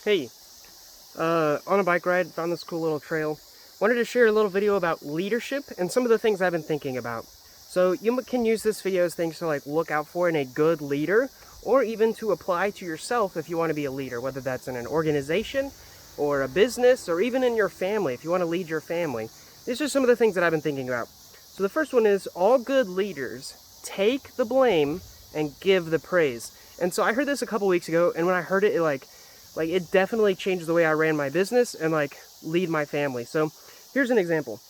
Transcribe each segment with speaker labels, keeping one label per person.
Speaker 1: Hey, on a bike ride, found this cool little trail. Wanted to share a little video about leadership and some of the things I've been thinking about. So you can use this video as things to look out for in a good leader, or even to apply to yourself if you want to be a leader, whether that's in an organization or a business or even in your family if you want to lead your family. These are some of the things that I've been thinking about. So the first one is all good leaders take the blame and give the praise. And so I heard this a couple weeks ago, and when I heard it, it definitely changed the way I ran my business and lead my family. So here's an example.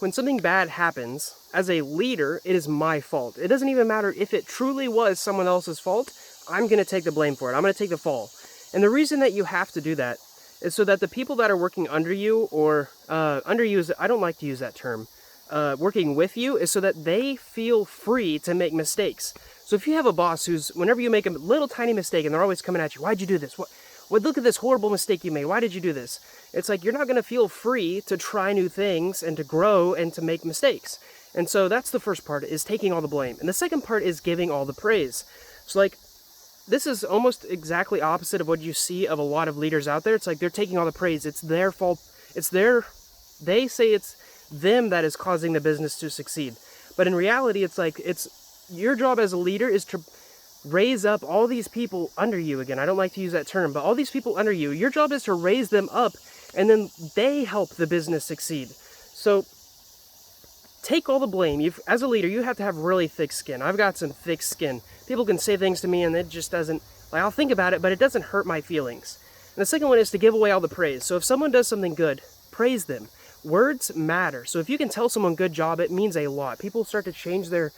Speaker 1: When something bad happens, as a leader, it is my fault. It doesn't even matter if it truly was someone else's fault. I'm going to take the blame for it. I'm going to take the fall. And the reason that you have to do that is so that the people that are working under you, or under you is, I don't like to use that term, working with you, is so that they feel free to make mistakes. So if you have a boss who's, whenever you make a little tiny mistake and they're always coming at you, why'd you do this? What, look at this horrible mistake you made. Why did you do this? It's like, you're not going to feel free to try new things and to grow and to make mistakes. And so that's the first part, is taking all the blame. And the second part is giving all the praise. So this is almost exactly opposite of what you see of a lot of leaders out there. It's like they're taking all the praise. It's their fault. They say it's them that is causing the business to succeed. But in reality, it's your job as a leader is to raise up all these people under you. Again, I don't like to use that term, but all these people under you, your job is to raise them up, and then they help the business succeed. So take all the blame. As a leader, you have to have really thick skin. I've got some thick skin. People can say things to me and it just doesn't, I'll think about it, but it doesn't hurt my feelings. And the second one is to give away all the praise. So if someone does something good, praise them. Words matter. So if you can tell someone good job, it means a lot. People start to change their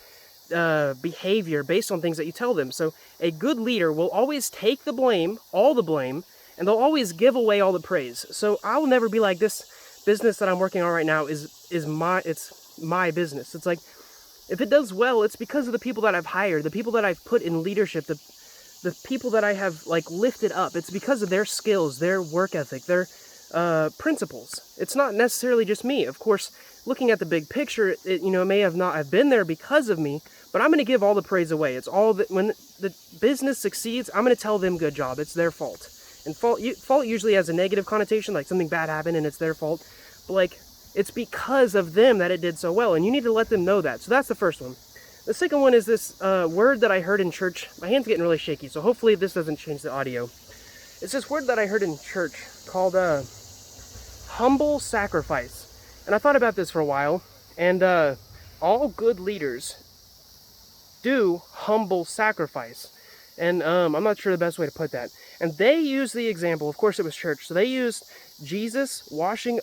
Speaker 1: behavior based on things that you tell them. So a good leader will always take the blame, all the blame, and they'll always give away all the praise. So I'll never be like, this business that I'm working on right now is my business. It's like, if it does well, it's because of the people that I've hired, the people that I've put in leadership, the people that I have lifted up. It's because of their skills, their work ethic, their principles. It's not necessarily just me. Of course, looking at the big picture, it may have not have been there because of me, but I'm going to give all the praise away. It's all that when the business succeeds, I'm going to tell them good job. It's their fault. And fault usually has a negative connotation, like something bad happened and it's their fault. But it's because of them that it did so well, and you need to let them know that. So that's the first one. The second one is this word that I heard in church. My hand's getting really shaky, so hopefully this doesn't change the audio. It's this word that I heard in church called humble sacrifice. And I thought about this for a while, and all good leaders do humble sacrifice. And I'm not sure the best way to put that. And they used the example, of course it was church, so they used Jesus washing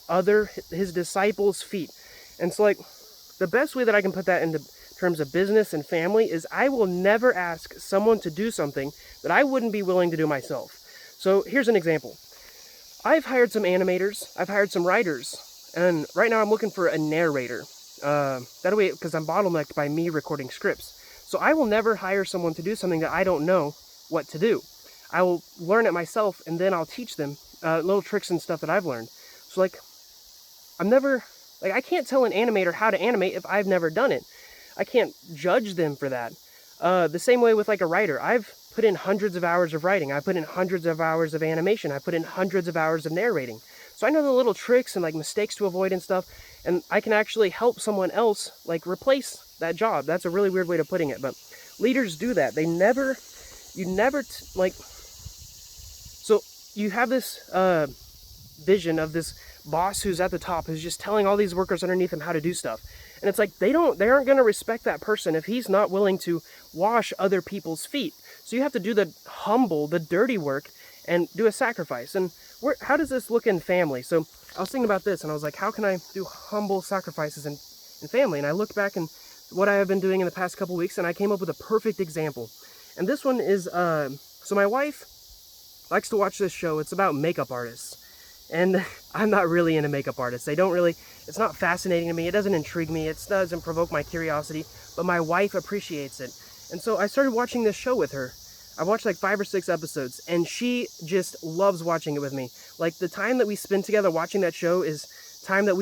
Speaker 1: his disciples' feet. And so the best way that I can put that into terms of business and family is I will never ask someone to do something that I wouldn't be willing to do myself. So here's an example. I've hired some animators, I've hired some writers, and right now I'm looking for a narrator. That way, because I'm bottlenecked by me recording scripts. So I will never hire someone to do something that I don't know what to do. I will learn it myself, and then I'll teach them little tricks and stuff that I've learned. So I can't tell an animator how to animate if I've never done it. I can't judge them for that. The same way with a writer. I've put in hundreds of hours of writing. I put in hundreds of hours of animation. I put in hundreds of hours of narrating. So I know the little tricks and mistakes to avoid and stuff, and I can actually help someone else replace that job. That's a really weird way of putting it, but leaders do that. So you have this vision of this boss who's at the top, who's just telling all these workers underneath him how to do stuff. And it's they aren't going to respect that person if he's not willing to wash other people's feet. So you have to do the dirty work and do a sacrifice. And how does this look in family? So I was thinking about this, and I was like, how can I do humble sacrifices in family? And I looked back and what I have been doing in the past couple weeks, and I came up with a perfect example. And this one is, so my wife likes to watch this show. It's about makeup artists. And I'm not really into makeup artists. It's not fascinating to me. It doesn't intrigue me. It doesn't provoke my curiosity. But my wife appreciates it. And so I started watching this show with her. I watched 5 or 6 episodes, and she just loves watching it with me. The time that we spend together watching that show is time that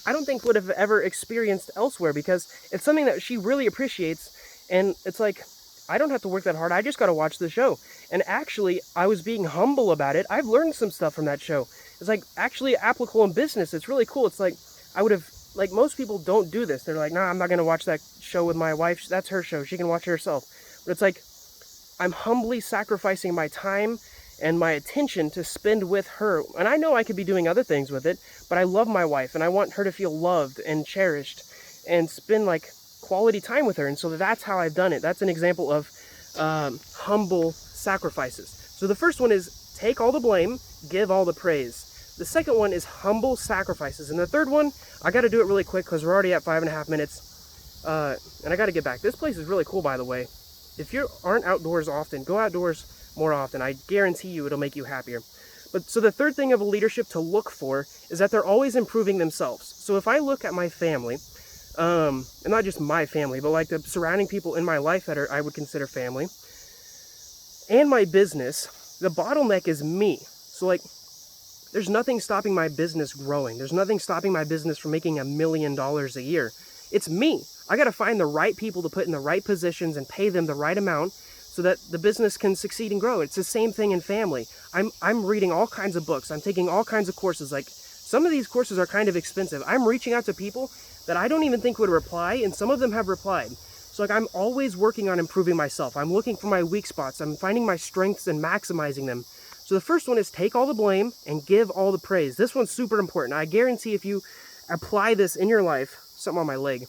Speaker 1: I don't think would have ever experienced elsewhere, because it's something that she really appreciates. And it's I don't have to work that hard. I just got to watch the show. And actually, I was being humble about it. I've learned some stuff from that show. It's like actually applicable in business. It's really cool. It's like I would have, like most people don't do this. They're like, nah, I'm not going to watch that show with my wife. That's her show. She can watch it herself. But it's like I'm humbly sacrificing my time and my attention to spend with her. And I know I could be doing other things with it, but I love my wife and I want her to feel loved and cherished and spend like quality time with her. And so that's how I've done it. That's an example of humble sacrifices. So the first one is take all the blame, give all the praise. The second one is humble sacrifices. And the third one, I got to do it really quick because we're already at 5.5 minutes. And I got to get back. This place is really cool, by the way. If you aren't outdoors often, go outdoors more often. I guarantee you it'll make you happier. But so the third thing of a leadership to look for is that they're always improving themselves. So if I look at my family, and not just my family, but like the surrounding people in my life that I would consider family, and my business, the bottleneck is me. So like, there's nothing stopping my business growing. There's nothing stopping my business from making $1 million a year. It's me. I got to find the right people to put in the right positions and pay them the right amount so that the business can succeed and grow. It's the same thing in family. I'm reading all kinds of books. I'm taking all kinds of courses. Like some of these courses are kind of expensive. I'm reaching out to people that I don't even think would reply, and some of them have replied. So like I'm always working on improving myself. I'm looking for my weak spots. I'm finding my strengths and maximizing them. So the first one is take all the blame and give all the praise. This one's super important. I guarantee if you apply this in your life, something on my leg,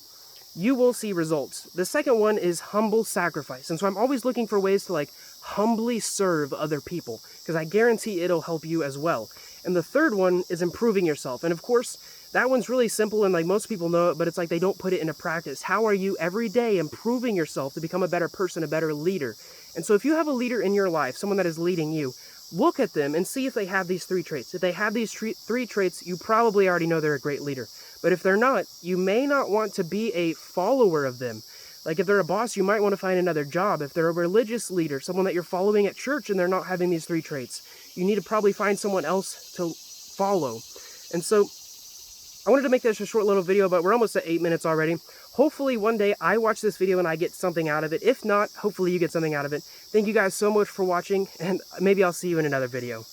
Speaker 1: you will see results. The second one is humble sacrifice. And so I'm always looking for ways to like humbly serve other people because I guarantee it'll help you as well. And the third one is improving yourself. And of course, that one's really simple and like most people know it, but it's like they don't put it into practice. How are you every day improving yourself to become a better person, a better leader? And so if you have a leader in your life, someone that is leading you, look at them and see if they have these 3 traits. If they have these 3 traits, you probably already know they're a great leader. But if they're not, you may not want to be a follower of them. Like if they're a boss, you might want to find another job. If they're a religious leader, someone that you're following at church and they're not having these 3 traits, you need to probably find someone else to follow. And so I wanted to make this a short little video, but we're almost at 8 minutes already. Hopefully one day I watch this video and I get something out of it. If not, hopefully you get something out of it. Thank you guys so much for watching, and maybe I'll see you in another video.